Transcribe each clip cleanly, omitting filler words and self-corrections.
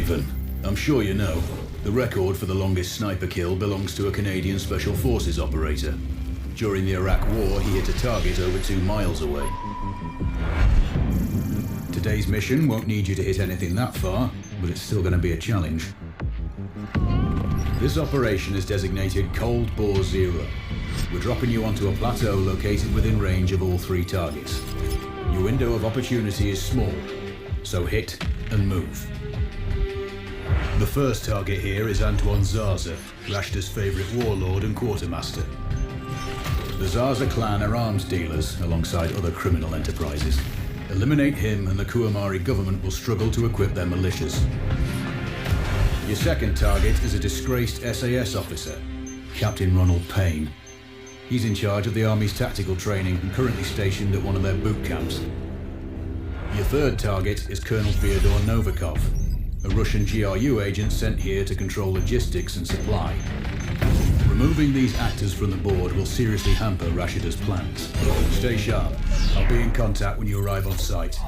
Raven. I'm sure you know, the record for the longest sniper kill belongs to a Canadian Special Forces operator. During the Iraq War, he hit a target over 2 miles away. Today's mission won't need you to hit anything that far, but it's still going to be a challenge. This operation is designated Cold Bore Zero. We're dropping you onto a plateau located within range of all 3 targets. Your window of opportunity is small, so hit and move. The first target here is Antoine Zaza, Rashta's favorite warlord and quartermaster. The Zaza clan are arms dealers alongside other criminal enterprises. Eliminate him and the Kuamari government will struggle to equip their militias. Your second target is a disgraced SAS officer, Captain Ronald Payne. He's in charge of the Army's tactical training and currently stationed at one of their boot camps. Your third target is Colonel Fyodor Novikov, a Russian GRU agent sent here to control logistics and supply. Removing these actors from the board will seriously hamper Rashida's plans. Stay sharp. I'll be in contact when you arrive on site.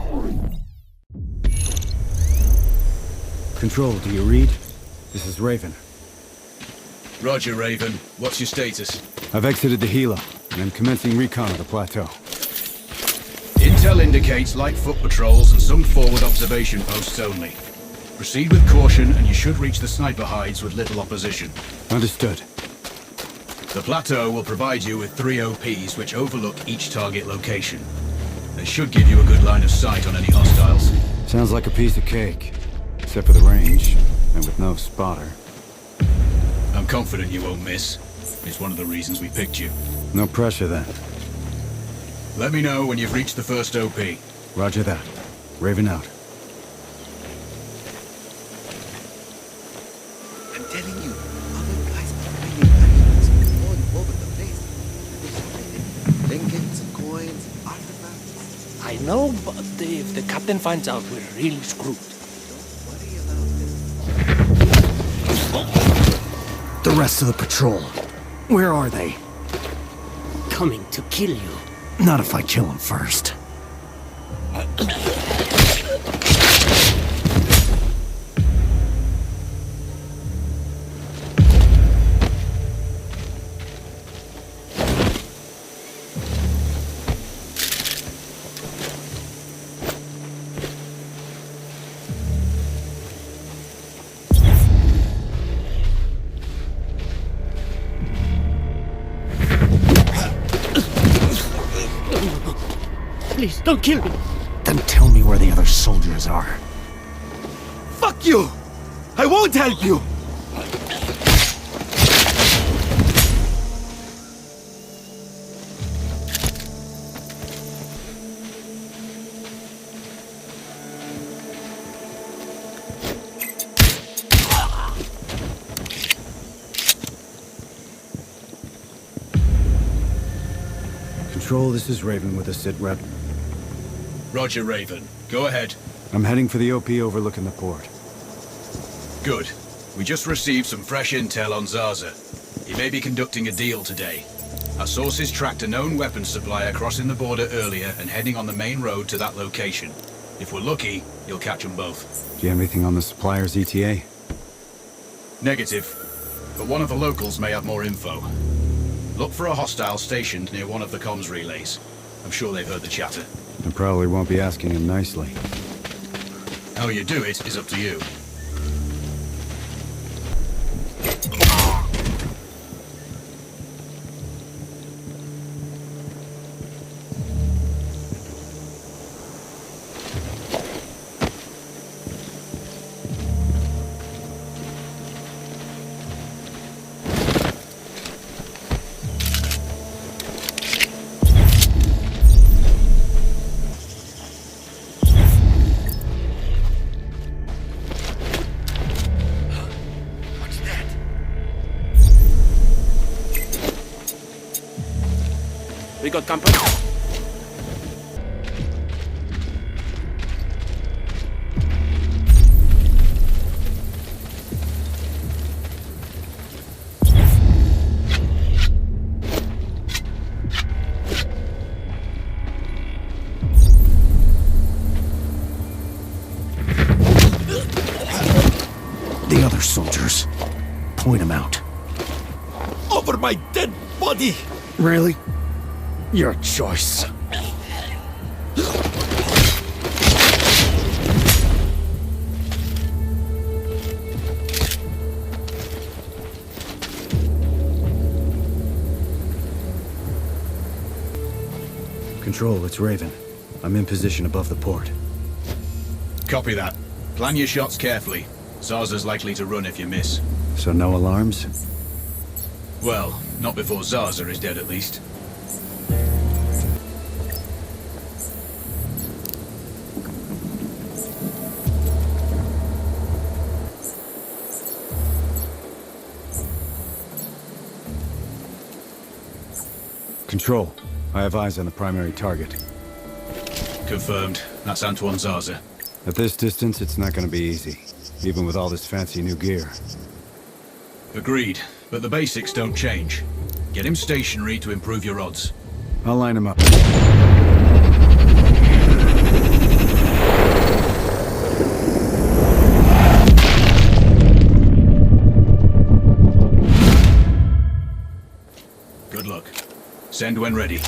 Control, do you read? This is Raven. Roger, Raven. What's your status? I've exited the Gila, and I'm commencing recon of the plateau. Intel indicates light foot patrols and some forward observation posts only. Proceed with caution and you should reach the sniper hides with little opposition. Understood. The plateau will provide you with 3 OPs which overlook each target location. They should give you a good line of sight on any hostiles. Sounds like a piece of cake. Except for the range, and with no spotter. I'm confident you won't miss. It's one of the reasons we picked you. No pressure then. Let me know when you've reached the first OP. Roger that. Raven out. I'm telling you, other guys are finding items all over the place. Trinkets, coins, artifacts. I know, but if the captain finds out, we're really screwed. Don't worry about this. The rest of the patrol. Where are they? Coming to kill you. Not if I kill them first. Please, don't kill me. Then tell me where the other soldiers are. Fuck you! I won't help you! Control, this is Raven with a sit rep. Roger, Raven. Go ahead. I'm heading for the OP overlooking the port. Good. We just received some fresh intel on Zaza. He may be conducting a deal today. Our sources tracked a known weapons supplier crossing the border earlier and heading on the main road to that location. If we're lucky, you'll catch them both. Do you have anything on the supplier's ETA? Negative. But one of the locals may have more info. Look for a hostile stationed near one of the comms relays. I'm sure they've heard the chatter. I probably won't be asking him nicely. How you do it is up to you. We got company. The other soldiers. Point them out. Over my dead body! Really? Your choice. Control, it's Raven. I'm in position above the port. Copy that. Plan your shots carefully. Zarza's likely to run if you miss. So no alarms? Well, not before Zarza is dead at least. Control, I have eyes on the primary target. Confirmed. That's Antoine Zarza. At this distance, it's not gonna be easy, even with all this fancy new gear. Agreed, but the basics don't change. Get him stationary to improve your odds. I'll line him up. Good luck. Send when ready.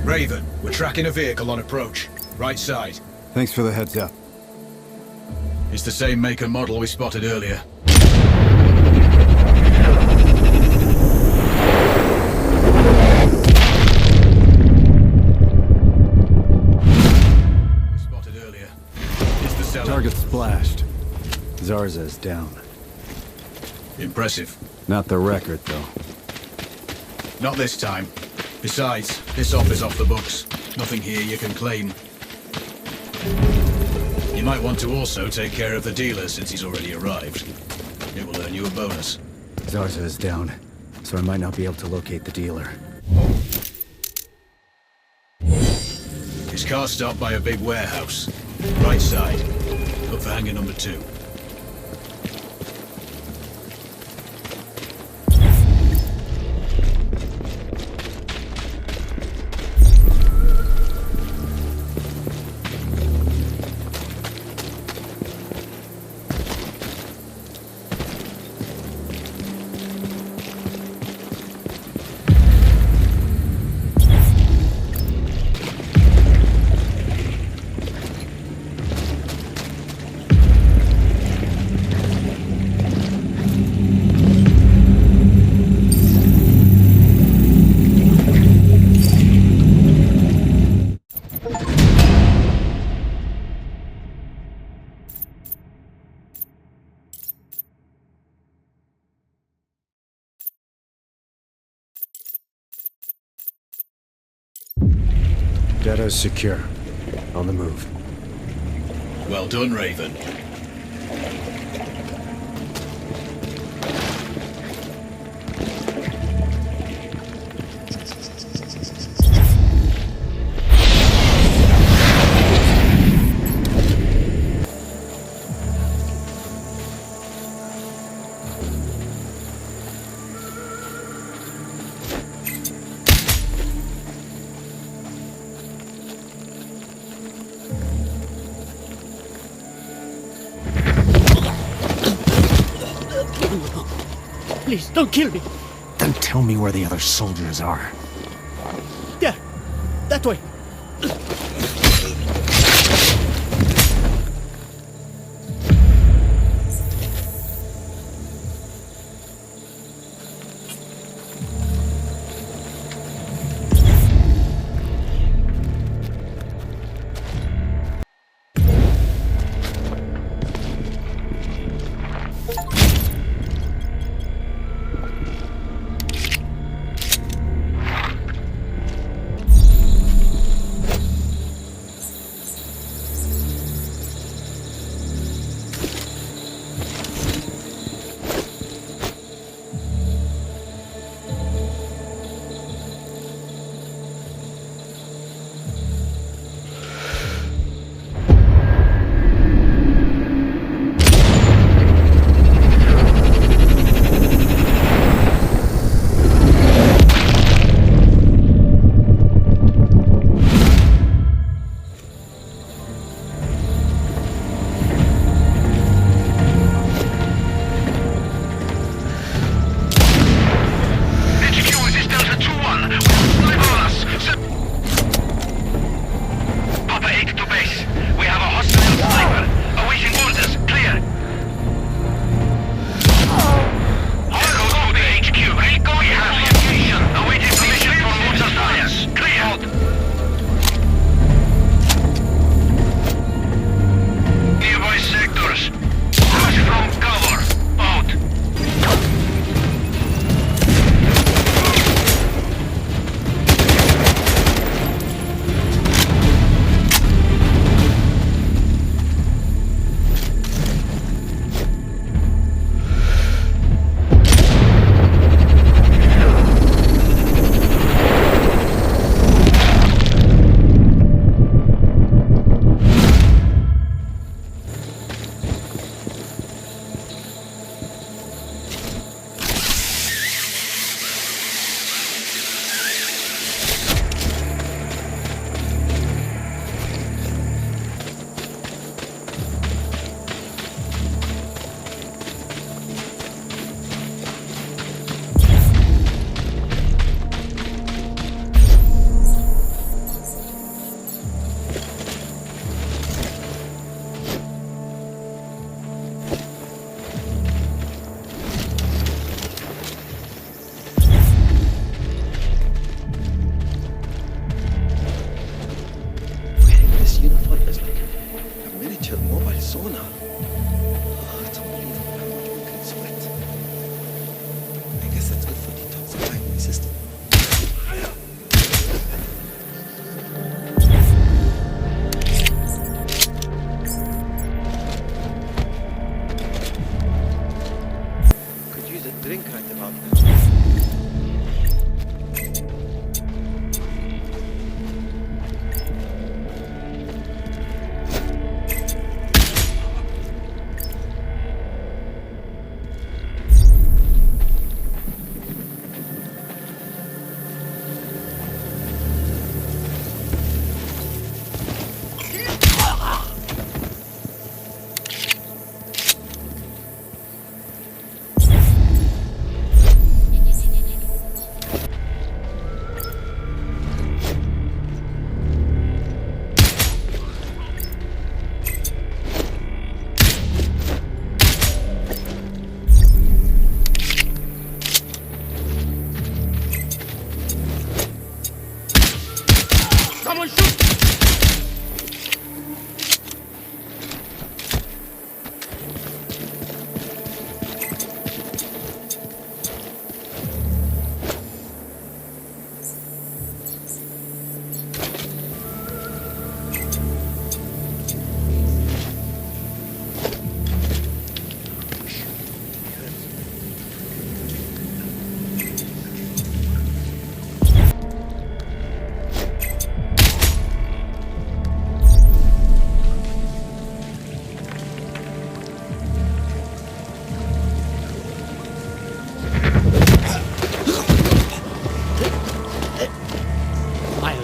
Raven, we're tracking a vehicle on approach. Right side. Thanks for the heads up. It's the same make and model we spotted earlier. It's the seller. Target splashed. Zarza's down. Impressive. Not the record, though. Not this time. Besides, this op is off the books. Nothing here you can claim. You might want to also take care of the dealer since he's already arrived. It will earn you a bonus. Zarza is down, so I might not be able to locate the dealer. His car stopped by a big warehouse. Right side. Look for hangar number 2. Data's secure. On the move. Well done, Raven. Please, don't kill me. Then tell me where the other soldiers are. There. That way.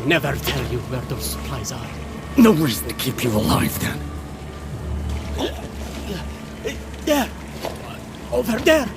Never tell you where those supplies are. No reason to keep you alive, then. There! Over there!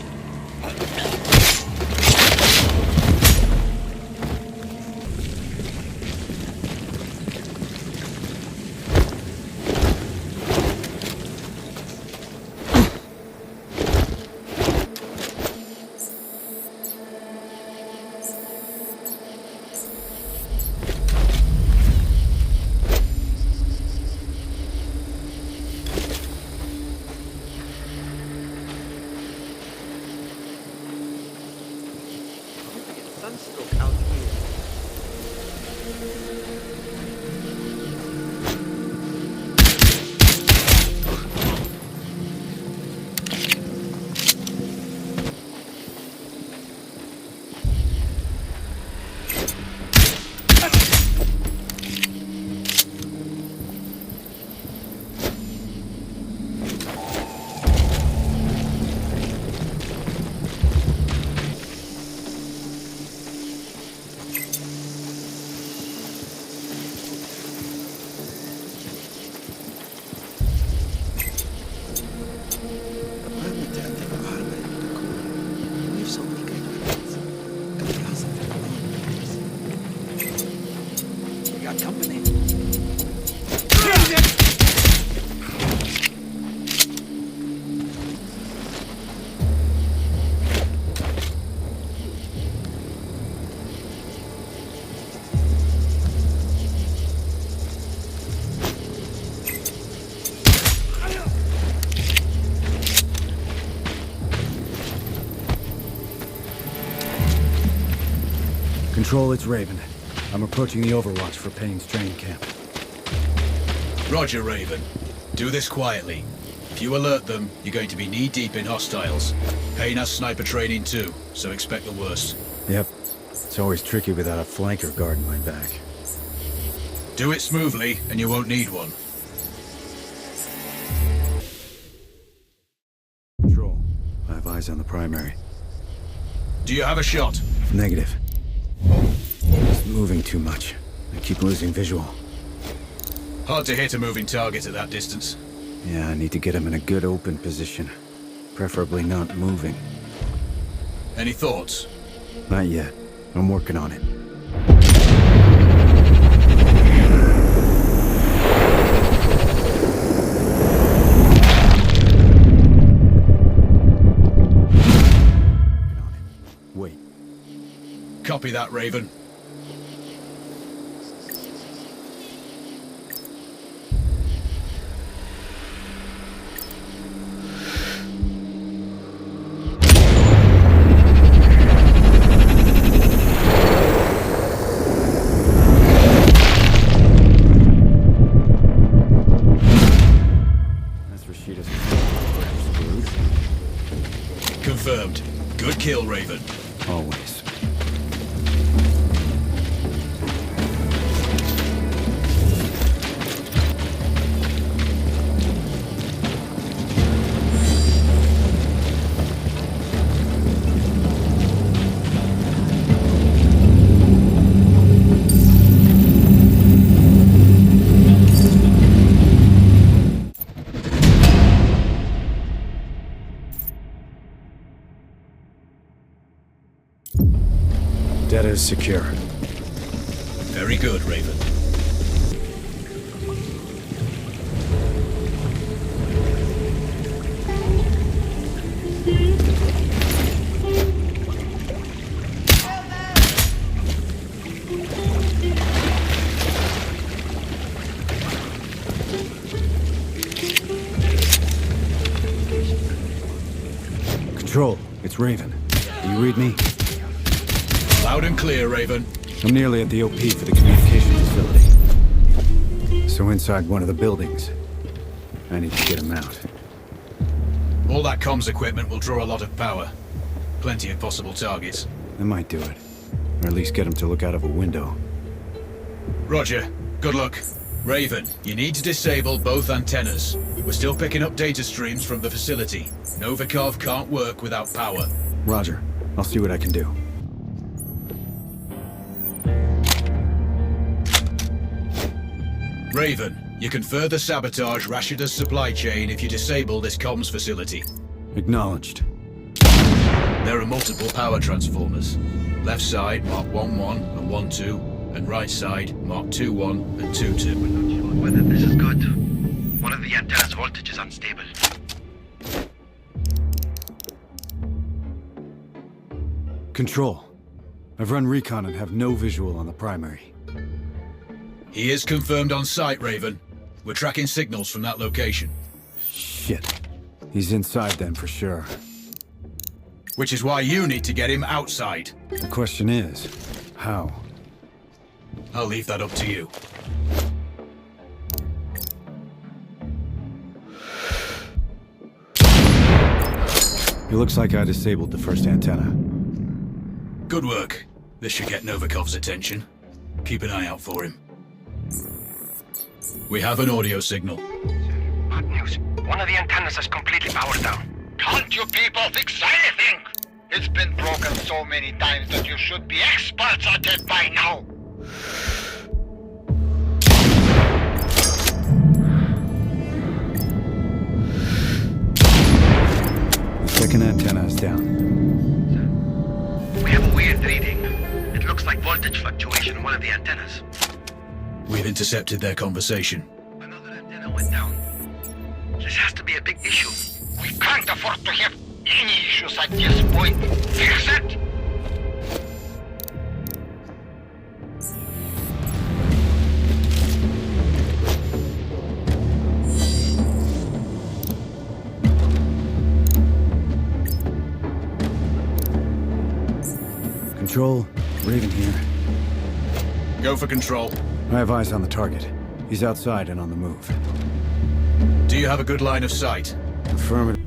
Sunstroke out here. Company. Control, it's Raven. I'm approaching the Overwatch for Payne's training camp. Roger, Raven. Do this quietly. If you alert them, you're going to be knee-deep in hostiles. Payne has sniper training too, so expect the worst. Yep. It's always tricky without a flanker guarding my back. Do it smoothly, and you won't need one. Control, I have eyes on the primary. Do you have a shot? Negative. It's moving too much. I keep losing visual. Hard to hit a moving target at that distance. Yeah, I need to get him in a good open position. Preferably not moving. Any thoughts? Not yet. I'm working on it. Wait. Copy that, Raven. Confirmed. Good kill, Raven. Always. Data is secure. Very good, Raven. Control, it's Raven. Do you read me? Loud and clear, Raven. I'm nearly at the OP for the communication facility. So inside one of the buildings. I need to get him out. All that comms equipment will draw a lot of power. Plenty of possible targets. I might do it. Or at least get him to look out of a window. Roger. Good luck. Raven, you need to disable both antennas. We're still picking up data streams from the facility. Novikov can't work without power. Roger. I'll see what I can do. Raven, you can further sabotage Rashida's supply chain if you disable this comms facility. Acknowledged. There are multiple power transformers. Left side, mark 1-1 and 1-2, and right side, mark 2-1 and 2-2. We're not sure whether this is good. One of the antenna's voltage is unstable. Control. I've run recon and have no visual on the primary. He is confirmed on site, Raven. We're tracking signals from that location. Shit. He's inside then for sure. Which is why you need to get him outside. The question is, how? I'll leave that up to you. It looks like I disabled the first antenna. Good work. This should get Novikov's attention. Keep an eye out for him. We have an audio signal. Bad news. One of the antennas is completely powered down. Can't you people fix anything? It's been broken so many times that you should be experts at it by now. The second antenna is down. We have a weird reading. It looks like voltage fluctuation in one of the antennas. We've intercepted their conversation. Another antenna went down. This has to be a big issue. We can't afford to have any issues at this point. Fix it! Control, Raven here. Go for control. I have eyes on the target. He's outside and on the move. Do you have a good line of sight? Affirmative.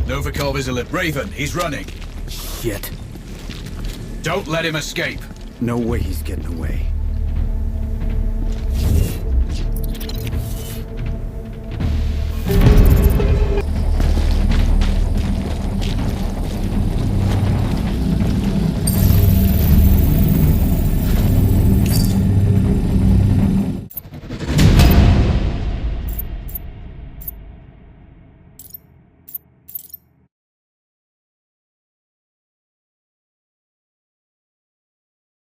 Novikov is Raven, he's running. Shit. Don't let him escape. No way he's getting away.